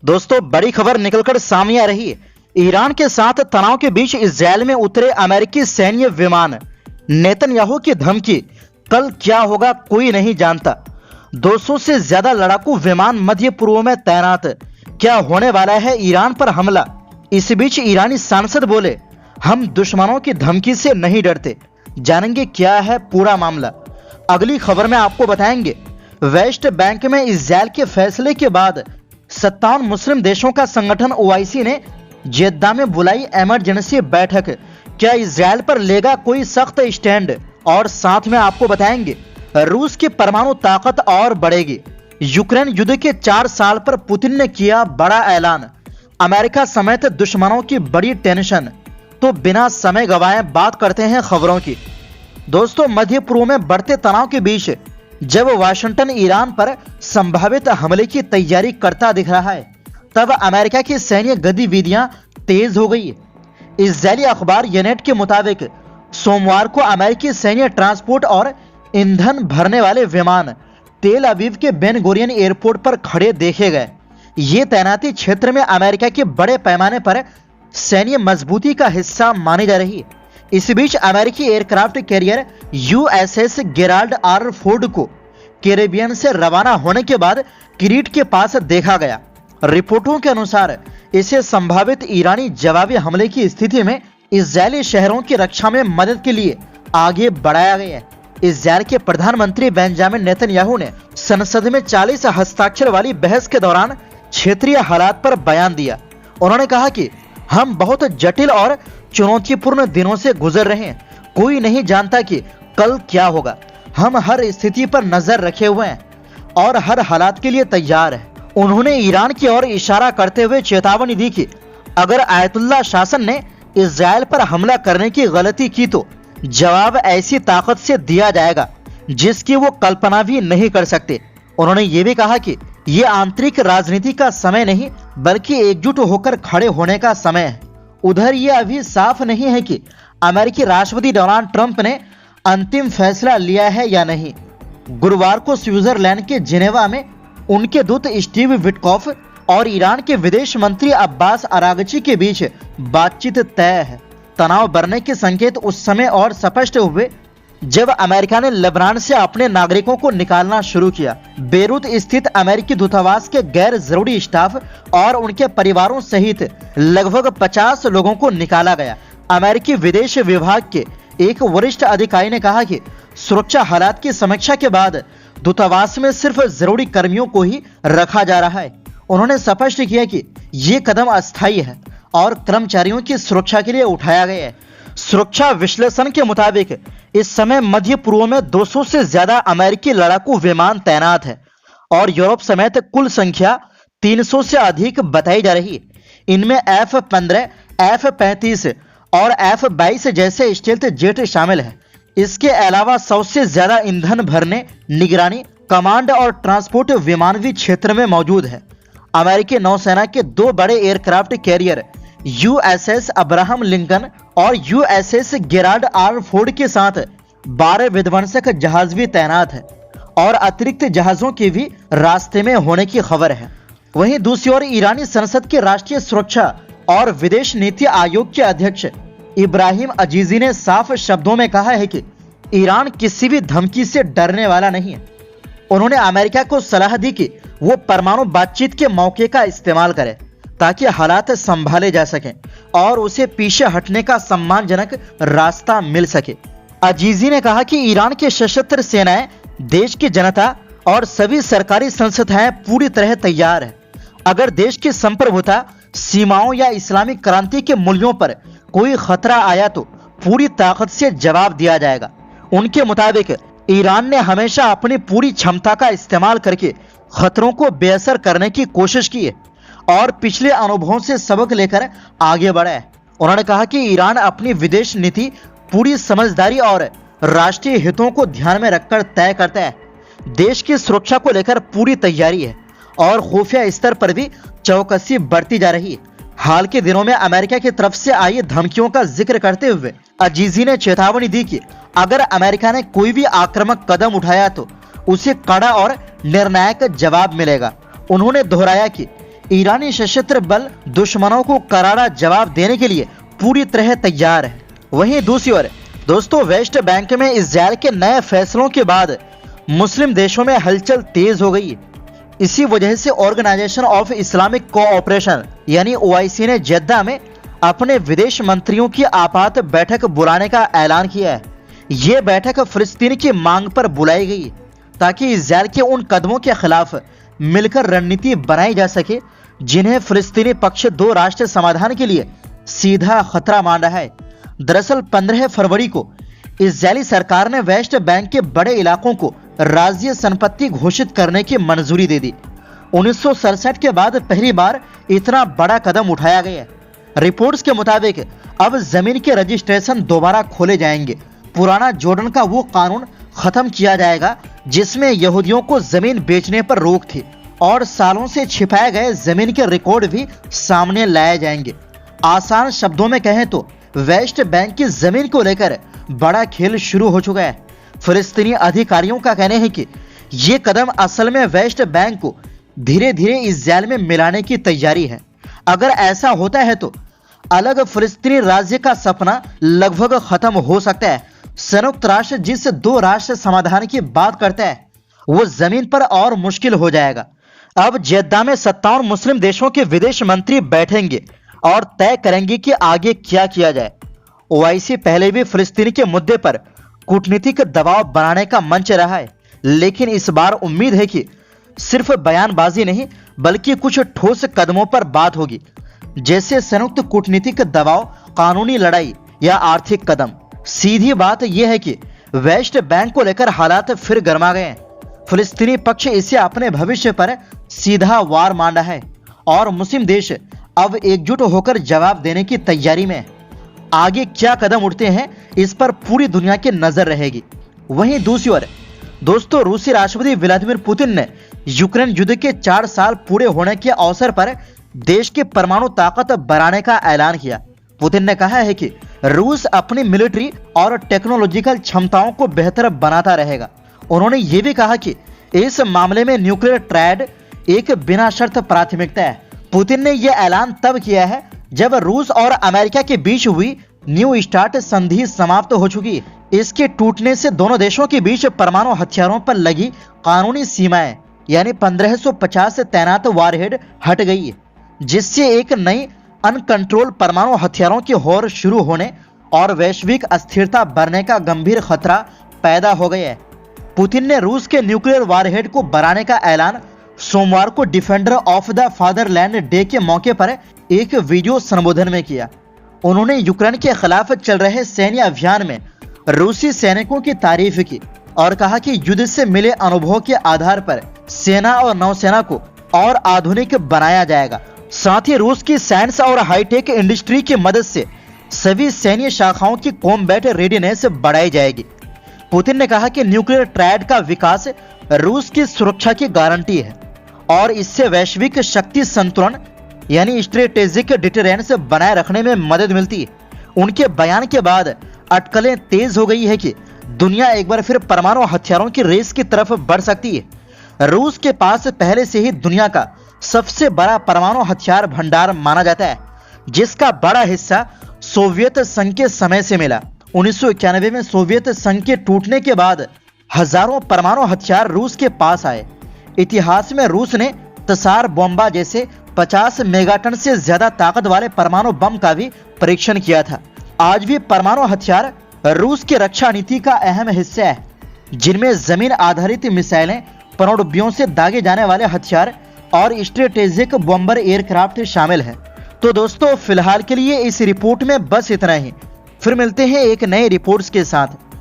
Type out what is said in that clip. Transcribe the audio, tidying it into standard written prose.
दोस्तों, बड़ी खबर निकलकर सामने आ रही है। ईरान के साथ तनाव के बीच इजरायल में उतरे अमेरिकी सैन्य विमान। नेतन्याहू की धमकी, कल क्या होगा कोई नहीं जानता। 200 से ज्यादा लड़ाकू विमान मध्य पूर्व में तैनात। क्या होने वाला है ईरान पर हमला? इस बीच ईरानी सांसद बोले, हम दुश्मनों की धमकी से नहीं डरते। जानेंगे क्या है पूरा मामला। अगली खबर में आपको बताएंगे। वेस्ट बैंक में इजरायल के फैसले के बाद 57 मुस्लिम देशों का संगठन ओआईसी ने जेद्दा में बुलाई इमरजेंसी बैठक। क्या इजरायल पर लेगा कोई सख्त स्टैंड? और साथ में आपको बताएंगे रूस की परमाणु ताकत और बढ़ेगी। यूक्रेन युद्ध के 4 साल पर पुतिन ने किया बड़ा ऐलान। अमेरिका समेत दुश्मनों की बड़ी टेंशन। तो बिना समय गवाए बात करते हैं खबरों की। दोस्तों, मध्य पूर्व में बढ़ते तनाव के बीच जब वाशिंगटन ईरान पर संभावित हमले की तैयारी करता दिख रहा है, तब अमेरिका की सैन्य गतिविधियां तेज हो गई। इजरायली अखबार यनेट के मुताबिक सोमवार को अमेरिकी सैन्य ट्रांसपोर्ट और ईंधन भरने वाले विमान तेल अवीव के बेन गुरियन एयरपोर्ट पर खड़े देखे गए। ये तैनाती क्षेत्र में अमेरिका के बड़े पैमाने पर सैन्य मजबूती का हिस्सा मानी जा रही है। इस बीच अमेरिकी aircraft carrier USS Gerald R Ford को कैरेबियन से रवाना होने के बाद क्रीट के पास देखा गया। रिपोर्टों के अनुसार इसे संभावित ईरानी जवाबी हमले की स्थिति में इजरायली शहरों की रक्षा में मदद के लिए आगे बढ़ाया गया है। इजरायल के प्रधानमंत्री बेंजामिन नेतन्याहू ने संसद में 40 हस्ताक्षर वाली बहस के दौरान क्षेत्रीय हालात पर बयान दिया। उन्होंने कहा कि हम बहुत जटिल और चुनौतीपूर्ण दिनों से गुजर रहे हैं। कोई नहीं जानता कि कल क्या होगा। हम हर स्थिति पर नजर रखे हुए हैं और हर हालात के लिए तैयार हैं। उन्होंने ईरान की ओर इशारा करते हुए चेतावनी दी कि अगर आयतुल्ला शासन ने इजरायल पर हमला करने की गलती की तो जवाब ऐसी ताकत से दिया जाएगा जिसकी वो कल्पना भी नहीं कर सकते। उन्होंने ये भी कहा कि ये आंतरिक राजनीति का समय नहीं बल्कि एकजुट होकर खड़े होने का समय है। उधर ये अभी साफ नहीं है कि अमेरिकी राष्ट्रपति डोनाल्ड ट्रंप ने अंतिम फैसला लिया है या नहीं। गुरुवार को स्विट्जरलैंड के जिनेवा में उनके दूत स्टीव विटकॉफ और ईरान के विदेश मंत्री अब्बास अरागची के बीच बातचीत तय है। तनाव बढ़ने के संकेत उस समय और स्पष्ट हुए जब अमेरिका ने लेबनान से अपने नागरिकों को निकालना शुरू किया। बेरूत स्थित अमेरिकी दूतावास के गैर जरूरी स्टाफ और उनके परिवारों सहित लगभग 50 लोगों को निकाला गया। अमेरिकी विदेश विभाग के एक वरिष्ठ अधिकारी ने कहा कि सुरक्षा हालात की समीक्षा के बाद दूतावास में सिर्फ जरूरी कर्मियों को ही रखा जा रहा है। उन्होंने स्पष्ट किया कि ये कदम अस्थायी है और कर्मचारियों की सुरक्षा के लिए उठाया गया है। सुरक्षा विश्लेषण के मुताबिक इस समय मध्य पूर्व में 200 से ज्यादा अमेरिकी लड़ाकू विमान तैनात है और यूरोप समेत कुल संख्या 300 से अधिक बताई जा रही है। इनमें F-15, F-35 और F-22 जैसे स्टेल्थ जेट शामिल है। इसके अलावा 100 से ज्यादा ईंधन भरने, निगरानी, कमांड और ट्रांसपोर्ट विमान भी क्षेत्र में मौजूद है। अमेरिकी नौसेना के 2 बड़े aircraft carrier USS Abraham Lincoln और यूएसएस गेराल्ड आर फोर्ड के साथ 12 विध्वंसक जहाज भी तैनात है और अतिरिक्त जहाजों के भी रास्ते में होने की खबर है। वहीं दूसरी ओर ईरानी संसद के राष्ट्रीय सुरक्षा और विदेश नीति आयोग के अध्यक्ष इब्राहिम अजीजी ने साफ शब्दों में कहा है कि ईरान किसी भी धमकी से डरने वाला नहीं है। उन्होंने अमेरिका को सलाह दी कि वो परमाणु बातचीत के मौके का इस्तेमाल करे ताकि हालात संभाले जा सकें और उसे पीछे हटने का सम्मानजनक रास्ता मिल सके। अजीजी ने कहा कि ईरान की सशस्त्र सेनाएं, देश की जनता और सभी सरकारी संस्थाएं पूरी तरह तैयार है। अगर देश की संप्रभुता, सीमाओं या इस्लामिक क्रांति के मूल्यों पर कोई खतरा आया तो पूरी ताकत से जवाब दिया जाएगा। उनके मुताबिक ईरान ने हमेशा अपनी पूरी क्षमता का इस्तेमाल करके खतरों को बेअसर करने की कोशिश की है और पिछले अनुभवों से सबक लेकर आगे बढ़ा है। उन्होंने कहा कि ईरान अपनी विदेश नीति पूरी समझदारी और राष्ट्रीय हितों को ध्यान में रखकर तय करता है। देश की सुरक्षा को लेकर पूरी तैयारी है और खुफिया स्तर पर भी चौकसी बढ़ती जा रही है। हाल के दिनों में अमेरिका की तरफ से आई धमकियों का जिक्र करते हुए अजीजी ने चेतावनी दी कि अगर अमेरिका ने कोई भी आक्रामक कदम उठाया तो उसे कड़ा और निर्णायक जवाब मिलेगा। उन्होंने दोहराया कि ईरानी सशस्त्र बल दुश्मनों को करारा जवाब देने के लिए पूरी तरह तैयार है। वहीं दूसरी ओर दोस्तों, वेस्ट बैंक में इजरायल के नए फैसलों के बाद मुस्लिम देशों में हलचल तेज हो गई। इसी वजह से ऑर्गेनाइजेशन ऑफ इस्लामिक कोऑपरेशन यानी OIC ने जेद्दा में अपने विदेश मंत्रियों की आपात बैठक बुलाने का ऐलान किया है। ये बैठक फिलिस्तीन की मांग पर बुलाई गई ताकि इजरायल के उन कदमों के खिलाफ मिलकर रणनीति बनाई जा सके जिन्हें फिलिस्तीनी पक्ष 2 राष्ट्र समाधान के लिए सीधा खतरा मान रहा है। दरअसल 15 फरवरी को इजरायली सरकार ने वेस्ट बैंक के बड़े इलाकों को राज्य संपत्ति घोषित करने की मंजूरी दे दी। 1967 के बाद पहली बार इतना बड़ा कदम उठाया गया। रिपोर्ट्स के मुताबिक अब जमीन के रजिस्ट्रेशन दोबारा खोले जाएंगे। पुराना जॉर्डन का वो कानून खत्म किया जाएगा जिसमें यहूदियों को जमीन बेचने पर रोक थी और सालों से छिपाए गए जमीन के रिकॉर्ड भी सामने लाए जाएंगे। आसान शब्दों में कहें तो वेस्ट बैंक की जमीन को लेकर बड़ा खेल शुरू हो चुका है। फिलिस्तीनी अधिकारियों का कहना है कि ये कदम असल में वेस्ट बैंक को धीरे धीरे इजरायल में मिलाने की तैयारी है। अगर ऐसा होता है तो अलग फिलिस्तीनी राज्य का सपना लगभग खत्म हो सकता है। संयुक्त राष्ट्र जिस 2 राष्ट्र समाधान की बात करता है वो जमीन पर और मुश्किल हो जाएगा। अब जेद्दा में 57 मुस्लिम देशों के विदेश मंत्री बैठेंगे और तय करेंगे कि आगे क्या किया जाए। OIC पहले भी फिलिस्तीन के मुद्दे पर कूटनीतिक दबाव बनाने का मंच रहा है, लेकिन इस बार उम्मीद है कि सिर्फ बयानबाजी नहीं बल्कि कुछ ठोस कदमों पर बात होगी, जैसे संयुक्त कूटनीतिक दबाव, कानूनी लड़ाई या आर्थिक कदम। सीधी बात यह है कि वेस्ट बैंक को लेकर हालात फिर गर्मा गए हैं। फिलिस्तीनी पक्ष इसे अपने भविष्य पर सीधा वार मान रहा है और मुस्लिम देश अब एकजुट होकर जवाब देने की तैयारी में है। आगे क्या कदम उठते हैं इस पर पूरी दुनिया की नजर रहेगी। वहीं दूसरी ओर दोस्तों, रूसी राष्ट्रपति व्लादिमीर पुतिन ने यूक्रेन युद्ध के 4 साल पूरे होने के अवसर पर देश की परमाणु ताकत बढ़ाने का ऐलान किया। पुतिन ने कहा है कि रूस अपनी मिलिट्री और टेक्नोलॉजिकल क्षमताओं को बेहतर बनाता रहेगा। उन्होंने ये भी कहा कि इस मामले में न्यूक्लियर ट्रायड एक बिना शर्त प्राथमिकता है। पुतिन ने यह ऐलान तब किया है जब रूस और अमेरिका के बीच हुई न्यू स्टार्ट संधि समाप्त हो चुकी। इसके टूटने से दोनों देशों के बीच परमाणु हथियारों पर लगी कानूनी सीमाएं यानी 1550 से तैनात वारहेड हट गई, जिससे एक नई अनकंट्रोल परमाणु हथियारों की होड़ शुरू होने और वैश्विक अस्थिरता बढ़ने का गंभीर खतरा पैदा हो गया है। पुतिन ने रूस के न्यूक्लियर वारहेड को बढ़ाने का ऐलान सोमवार को defender of the fatherland day के मौके पर एक वीडियो संबोधन में किया। उन्होंने यूक्रेन के खिलाफ चल रहे सैन्य अभियान में रूसी सैनिकों की तारीफ की और कहा कि युद्ध से मिले अनुभव के आधार पर सेना और नौसेना को और आधुनिक बनाया जाएगा। साथ ही रूस की साइंस और हाईटेक इंडस्ट्री की मदद से सभी सैन्य शाखाओं की कॉम्बैट रेडीनेस बढ़ाई जाएगी। पुतिन ने कहा कि न्यूक्लियर ट्रायड का विकास रूस की सुरक्षा की गारंटी है और इससे वैश्विक शक्ति संतुलन यानी स्ट्रेटेजिक डिटरेंस बनाए रखने में मदद मिलती है। उनके बयान के बाद अटकलें तेज हो गई है कि दुनिया एक बार फिर परमाणु हथियारों की रेस की तरफ बढ़ सकती है। रूस के पास पहले से ही दुनिया का सबसे बड़ा परमाणु हथियार भंडार माना जाता है, जिसका बड़ा हिस्सा सोवियत संघ के समय से मिला। 1991 में सोवियत संघ के टूटने के बाद हजारों परमाणु हथियार रूस के पास आए। इतिहास में रूस ने तसार बॉम्बा जैसे 50 मेगाटन से ज्यादा ताकत वाले परमाणु बम का भी परीक्षण किया था। आज भी परमाणु हथियार रूस की रक्षा नीति का अहम हिस्सा है, जिनमें जमीन आधारित मिसाइलें, पनडुब्बियों से दागे जाने वाले हथियार और स्ट्रेटेजिक बॉम्बर एयरक्राफ्ट शामिल है। तो दोस्तों, फिलहाल के लिए इस रिपोर्ट में बस इतना ही। फिर मिलते हैं एक नए रिपोर्ट्स के साथ।